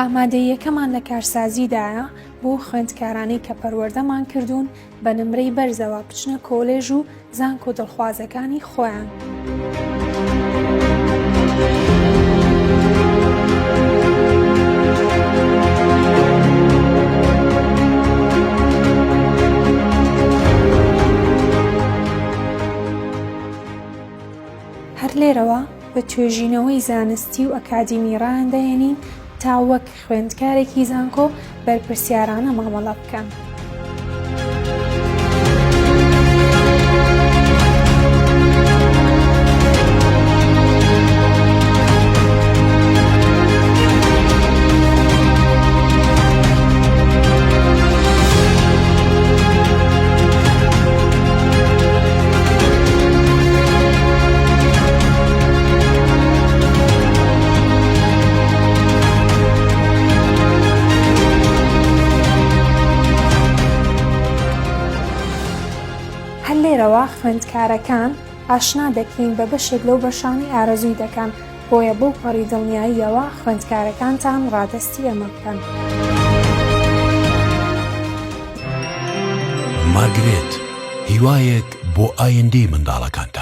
ئامادەییەکەمان لە کارسازیدایە بۆ خوێندکارانەی کە پەروەردەمان کردوون بە نمرەی بەرزەوە بچنە کۆلێژ و زانکۆ دڵخوازەکانی خۆیان. هەر لێرەوە بە توێژینەوەی زانستی و ئەکادیمی ڕایاندەهێنین تا وەک خوێندکارێکی زانکۆ بەرپرسیارانە مامەڵە بکەن. هەر لێرەوە خوێندکارەکان ئاشنا دەکەین بە بەشێک لەو بەشانی ئارەزووی دەکەن، بۆیە بەو پەڕی دڵنیاییەوە خوێندکارەکانتان ڕادەستی ئەمە بکەن. مارگرێت، هیوایەک بۆ ئایندەی منداڵەکان.